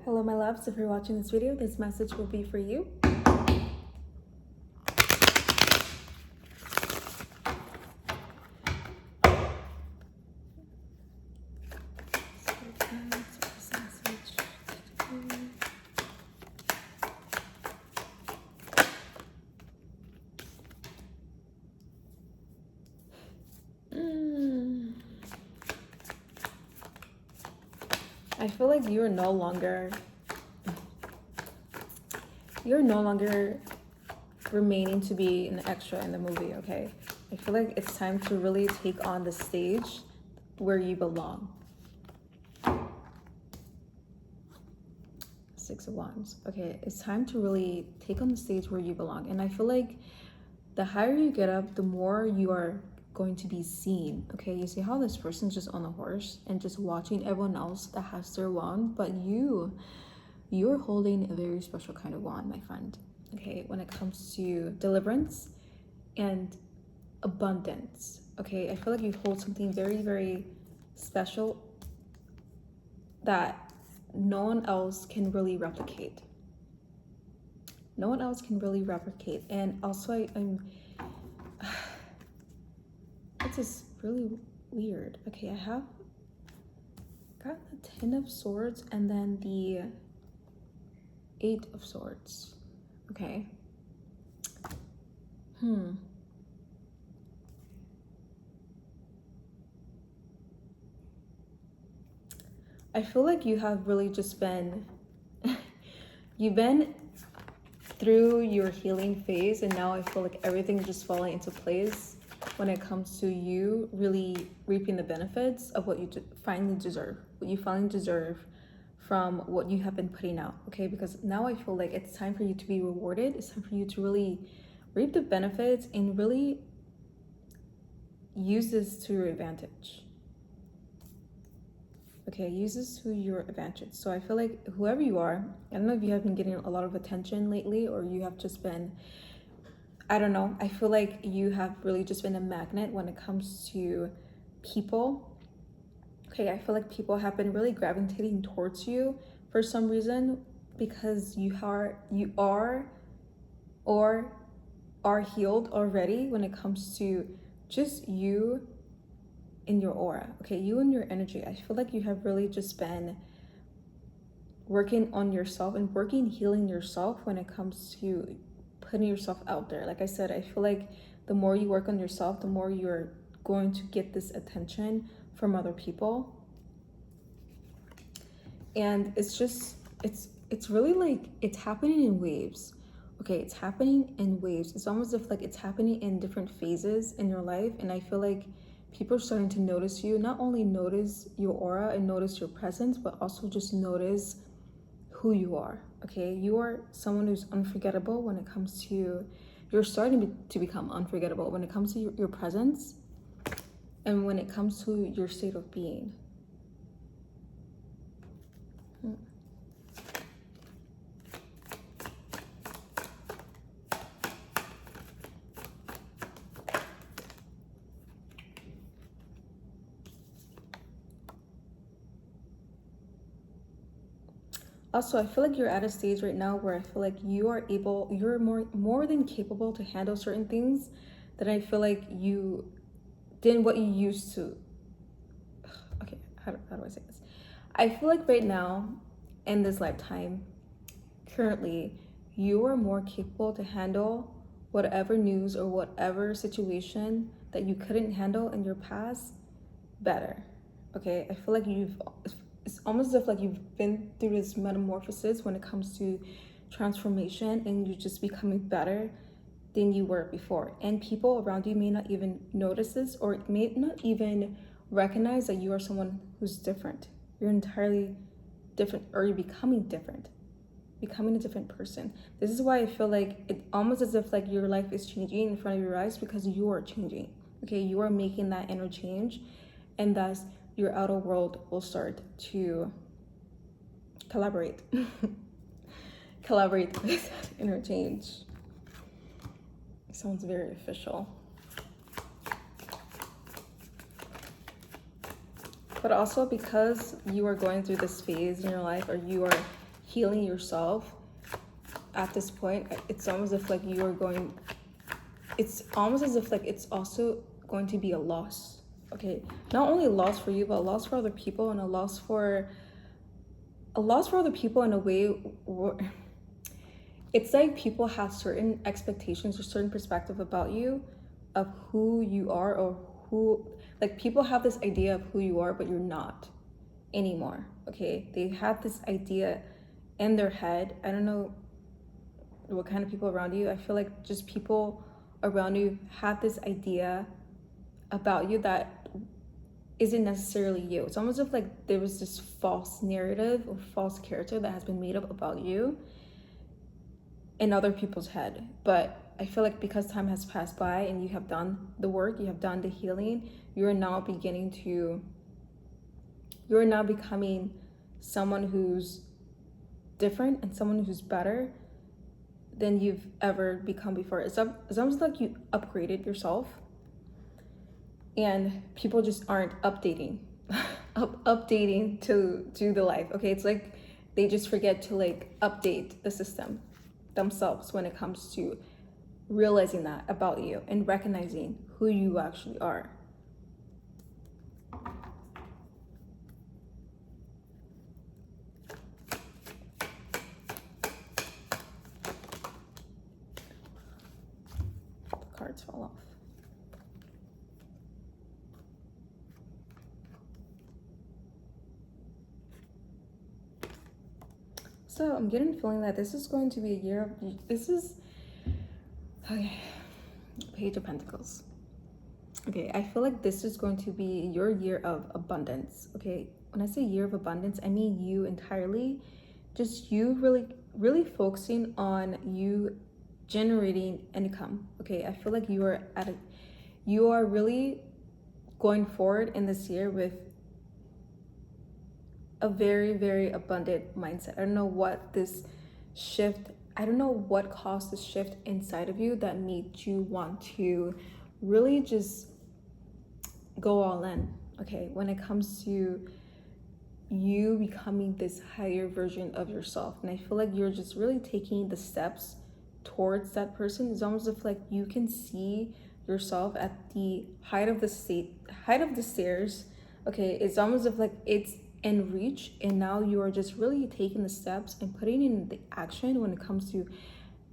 Hello, my loves. If you're watching this video, this message will be for you. I feel like you're no longer remaining to be an extra in the movie, okay? I feel like it's time to really take on the stage where you belong. Six of Wands. Okay, it's time to really take on the stage where you belong. And I feel like the higher you get up, the more you are going to be seen. Okay, you see how this person's just on a horse and just watching everyone else that has their wand, but you're holding a very special kind of wand, my friend. Okay, when it comes to deliverance and abundance. Okay, I feel like you hold something very, very special that no one else can really replicate. No one else can really replicate. And also I'm this is really weird. Okay, I have got the 10 of Swords and then the 8 of Swords. Okay. I feel like you have really just been you've been through your healing phase, and now I feel like everything's just falling into place when it comes to you really reaping the benefits of what you finally deserve, what you finally deserve from what you have been putting out. Okay, because now I feel like it's time for you to be rewarded. It's time for you to really reap the benefits and really use this to your advantage. Okay, use this to your advantage. So I feel like whoever you are, I don't know if you have been getting a lot of attention lately, or you have just been, I don't know, I feel like you have really just been a magnet when it comes to people. Okay, I feel like people have been really gravitating towards you for some reason, because you are or are healed already when it comes to just you in your aura. Okay, you and your energy. I feel like you have really just been working on yourself and healing yourself when it comes to putting yourself out there. Like I said, I feel like the more you work on yourself, the more you're going to get this attention from other people. And it's just, it's really like, it's happening in waves. Okay, it's happening in waves. It's almost as if like it's happening in different phases in your life. And I feel like people are starting to notice you, not only notice your aura and notice your presence, but also just notice who you are. Okay, you are someone who's unforgettable when it comes to, you're starting to become unforgettable when it comes to your presence and when it comes to your state of being. Also, I feel like you're at a stage right now where I feel like you're more than capable to handle certain things that I feel like you didn't what you used to. Okay, how do I say this? I feel like right now, in this lifetime, currently, you are more capable to handle whatever news or whatever situation that you couldn't handle in your past better. Okay, I feel like it's almost as if like you've been through this metamorphosis when it comes to transformation, and you're just becoming better than you were before. And people around you may not even notice this, or may not even recognize that you are someone who's different. You're entirely different, or you're becoming different, becoming a different person. This is why I feel like it's almost as if like your life is changing in front of your eyes, because you are changing. Okay, you are making that inner change, and thus your outer world will start to collaborate with that inner change. It sounds very official. But also because you are going through this phase in your life, or healing yourself at this point, it's almost as if like you are going, it's almost as if like it's also going to be a loss. Okay, not only a loss for you, but a loss for other people, and a loss for other people in a way where it's like people have certain expectations or certain perspective about you, of who you are, or who, like people have this idea of who you are, but you're not anymore. Okay, they have this idea in their head. I don't know what kind of people around you. I feel like just people around you have this idea about you that isn't necessarily you. It's almost as if like there was this false narrative or false character that has been made up about you in other people's head. But I feel like because time has passed by and you have done the work, you have done the healing, you're now becoming someone who's different and someone who's better than you've ever become before. It's almost like you upgraded yourself, and people just aren't updating updating to the life. Okay, it's like they just forget to like update the system themselves when it comes to realizing that about you and recognizing who you actually are. The cards fall off. So I'm getting the feeling that this is going to be a year of, okay, Page of Pentacles. Okay, I feel like this is going to be your year of abundance. Okay, when I say year of abundance, I mean you entirely, just you really focusing on you generating income. Okay, I feel like you are really going forward in this year with a very, very abundant mindset. I don't know what caused this shift inside of you that made you want to really just go all in. Okay, when it comes to you becoming this higher version of yourself. And I feel like you're just really taking the steps towards that person. It's almost as if like you can see yourself at the height of the stairs. Okay, it's almost as if like it's in reach, and now you are just really taking the steps and putting in the action when it comes to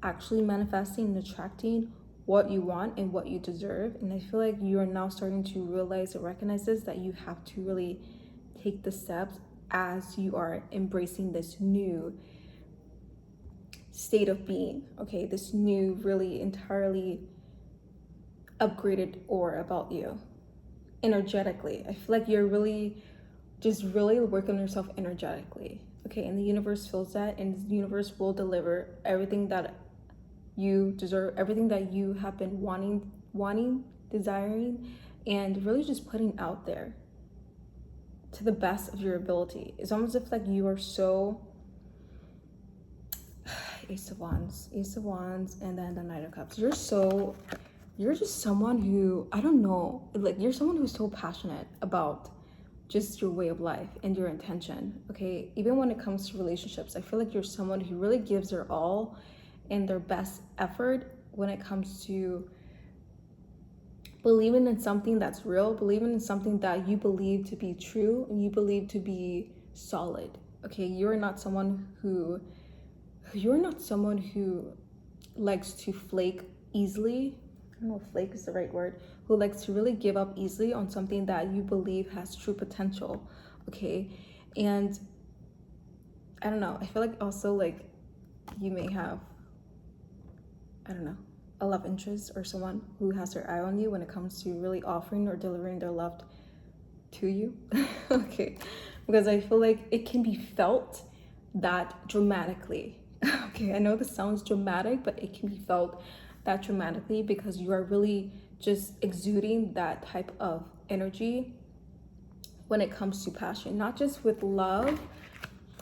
actually manifesting and attracting what you want and what you deserve. And I feel like you are now starting to realize and recognize this, that you have to really take the steps as you are embracing this new state of being. Okay, this new, really entirely upgraded aura about you energetically. I feel like you're really working on yourself energetically. Okay, and the universe feels that, and the universe will deliver everything that you deserve, everything that you have been wanting, desiring, and really just putting out there to the best of your ability. It's almost as if like you are so Ace of Wands, and then the Knight of Cups. You're just someone who, I don't know, like you're someone who's so passionate about just your way of life and your intention. Okay, even when it comes to relationships, I feel like you're someone who really gives their all and their best effort when it comes to believing in something that's real, believing in something that you believe to be true and you believe to be solid. Okay, you're not someone who likes to flake easily. I don't know if flake is the right word. Who likes to really give up easily on something that you believe has true potential. Okay, and I don't know, I feel like also like you may have, I don't know, a love interest or someone who has their eye on you when it comes to really offering or delivering their love to you. Okay, because I feel like it can be felt that dramatically. Okay, I know this sounds dramatic, but it can be felt that dramatically because you are really just exuding that type of energy when it comes to passion, not just with love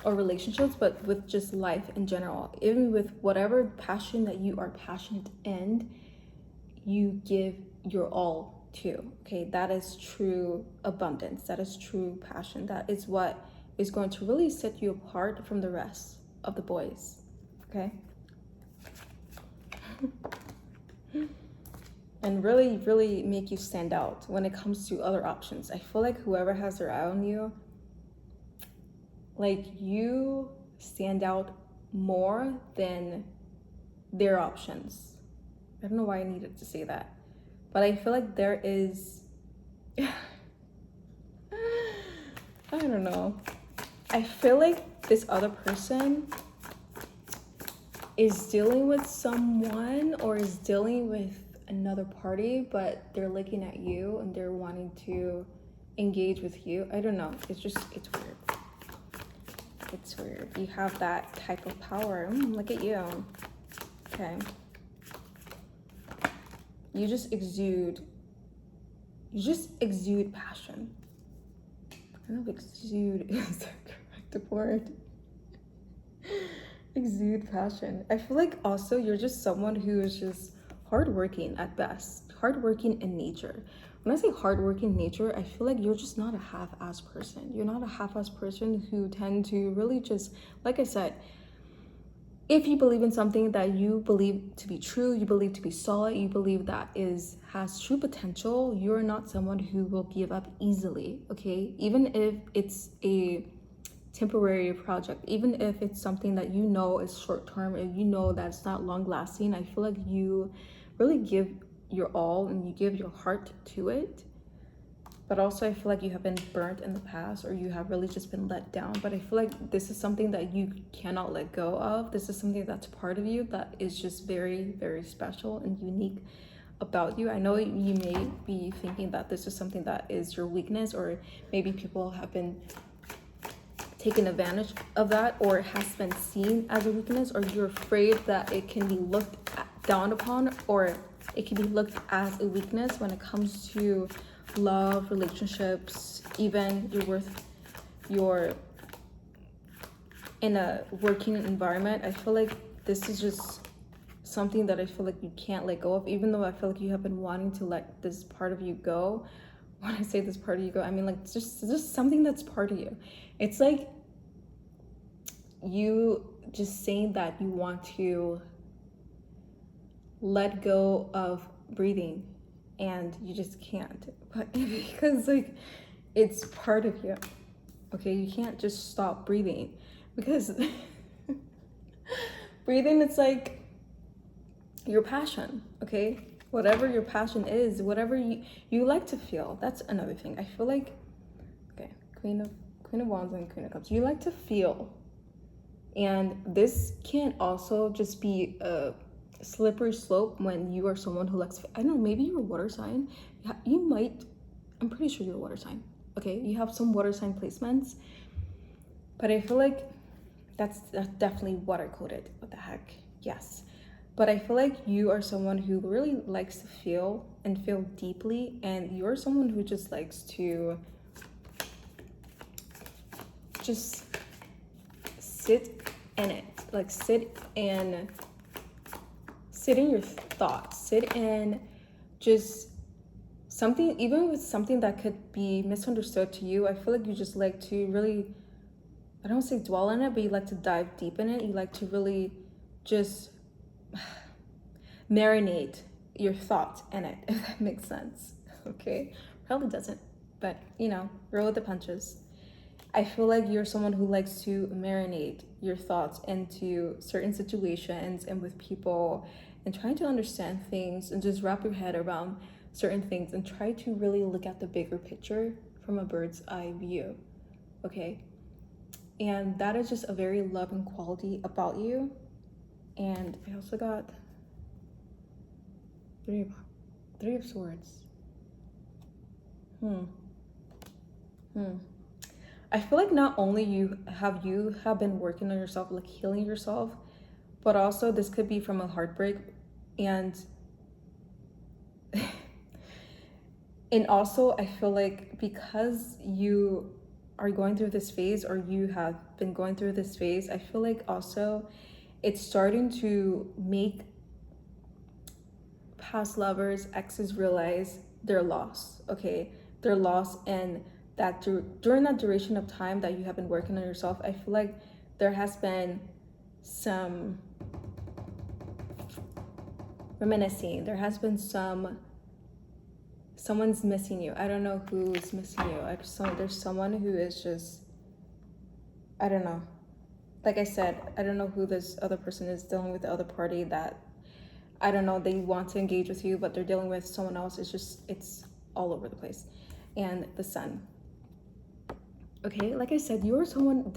or relationships, but with just life in general. Even with whatever passion that you are passionate in, you give your all to. Okay, that is true abundance, that is true passion, that is what is going to really set you apart from the rest. of the boys, okay? And really, really make you stand out when it comes to other options. I feel like whoever has their eye on you, like you stand out more than their options. I don't know why I needed to say that, but I feel like there is, I don't know. I feel like this other person is dealing with someone or is dealing with another party, but they're looking at you and they're wanting to engage with you. I don't know. It's weird. It's weird. You have that type of power. Look at you. Okay. You just exude passion. I don't know if exude is the correct word. Exude passion. I feel like also you're just someone who is just hardworking at best. Hardworking in nature. When I say hardworking nature, I feel like you're just not a half-ass person. You're not a half-ass person who tend to really just, like I said, if you believe in something that you believe to be true, you believe to be solid, you believe that has true potential, you're not someone who will give up easily, okay? Even if it's a temporary project, even if it's something that you know is short term and you know that's not long lasting, I feel like you really give your all and you give your heart to it. But also I feel like you have been burnt in the past, or you have really just been let down. But I feel like this is something that you cannot let go of. This is something that's part of you that is just very, very special and unique about you. I know you may be thinking that this is something that is your weakness, or maybe people have been taken advantage of that, or it has been seen as a weakness, or you're afraid that it can be looked down upon, or it can be looked as a weakness when it comes to love, relationships, even you're in a working environment. I feel like this is just something that I feel like you can't let go of, even though I feel like you have been wanting to let this part of you go. When I say this part of you go, I mean like it's just something that's part of you. It's like you just saying that you want to let go of breathing and you just can't, but because like it's part of you, okay? You can't just stop breathing because breathing, it's like your passion, okay? Whatever your passion is, whatever you like to feel. That's another thing. I feel like, okay, Queen of Wands and Queen of Cups, you like to feel, and this can also just be a slippery slope when you are someone who likes, I don't know, maybe you're a water sign. You might, I'm pretty sure you're a water sign, okay? You have some water sign placements, but I feel like that's definitely water coded. What the heck? Yes. But I feel like you are someone who really likes to feel and feel deeply, and you're someone who just likes to just sit in it, like sit in your thoughts, sit in just something, even with something that could be misunderstood to you. I feel like you just like to really, I don't say dwell in it, but you like to dive deep in it. You like to really just marinate your thoughts in it, if that makes sense, okay? Probably doesn't, but you know, roll with the punches. I feel like you're someone who likes to marinate your thoughts into certain situations and with people, and trying to understand things and just wrap your head around certain things and try to really look at the bigger picture from a bird's eye view, okay? And that is just a very loving quality about you. And I also got three of swords. I feel like not only you have been working on yourself, like healing yourself, but also this could be from a heartbreak, and and also I feel like because you are going through this phase, or you have been going through this phase, I feel like also it's starting to make past lovers, exes realize their loss, okay? Their loss, and that during that duration of time that you have been working on yourself, I feel like there has been some reminiscing. There has been someone's missing you. I don't know who's missing you. There's someone who is just, I don't know. Like I said, I don't know who this other person is dealing with, the other party that, I don't know, they want to engage with you, but they're dealing with someone else. It's all over the place. And the Sun. Okay, like I said, you're someone,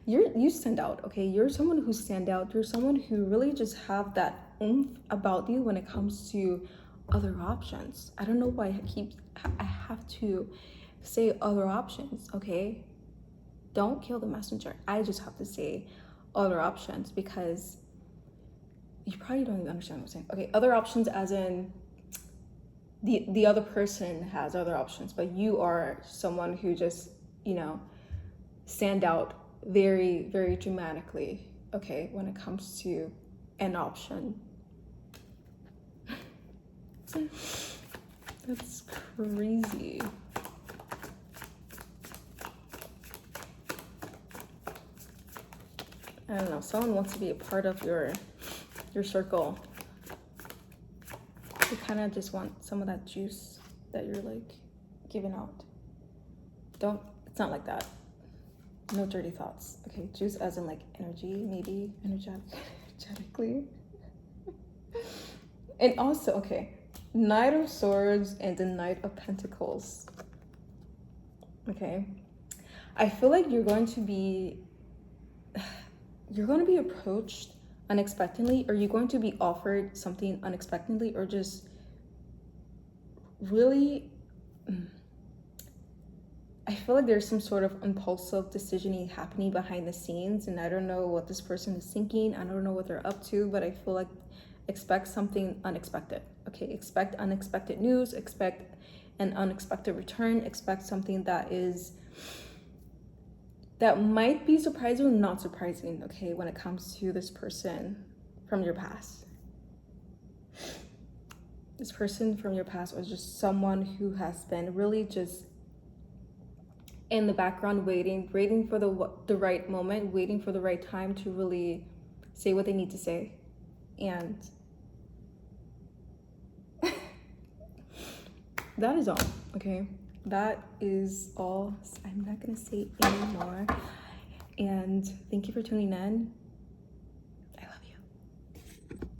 you stand out, okay? You're someone who stand out. You're someone who really just have that oomph about you when it comes to other options. I don't know why I have to say other options, okay? Don't kill the messenger. I just have to say other options because you probably don't even understand what I'm saying. Okay, other options as in the other person has other options, but you are someone who just, stand out very, very dramatically, okay, when it comes to an option. That's crazy. I don't know, someone wants to be a part of your circle. You kind of just want some of that juice that you're like giving out. It's not like that. No dirty thoughts. Okay, juice as in like energy, maybe energetically. And also, okay, Knight of Swords and the Knight of Pentacles. Okay, I feel like you're going to be approached unexpectedly, or you're going to be offered something unexpectedly, or just really, I feel like there's some sort of impulsive decisioning happening behind the scenes, and I don't know what this person is thinking. I don't know what they're up to, but I feel like expect something unexpected. Okay, expect unexpected news, expect an unexpected return, expect something that might be surprising or not surprising, okay, when it comes to this person from your past. This person from your past was just someone who has been really just in the background, waiting for the right moment, waiting for the right time to really say what they need to say. And that is all, okay? That is all. I'm not gonna say anymore. And thank you for tuning in.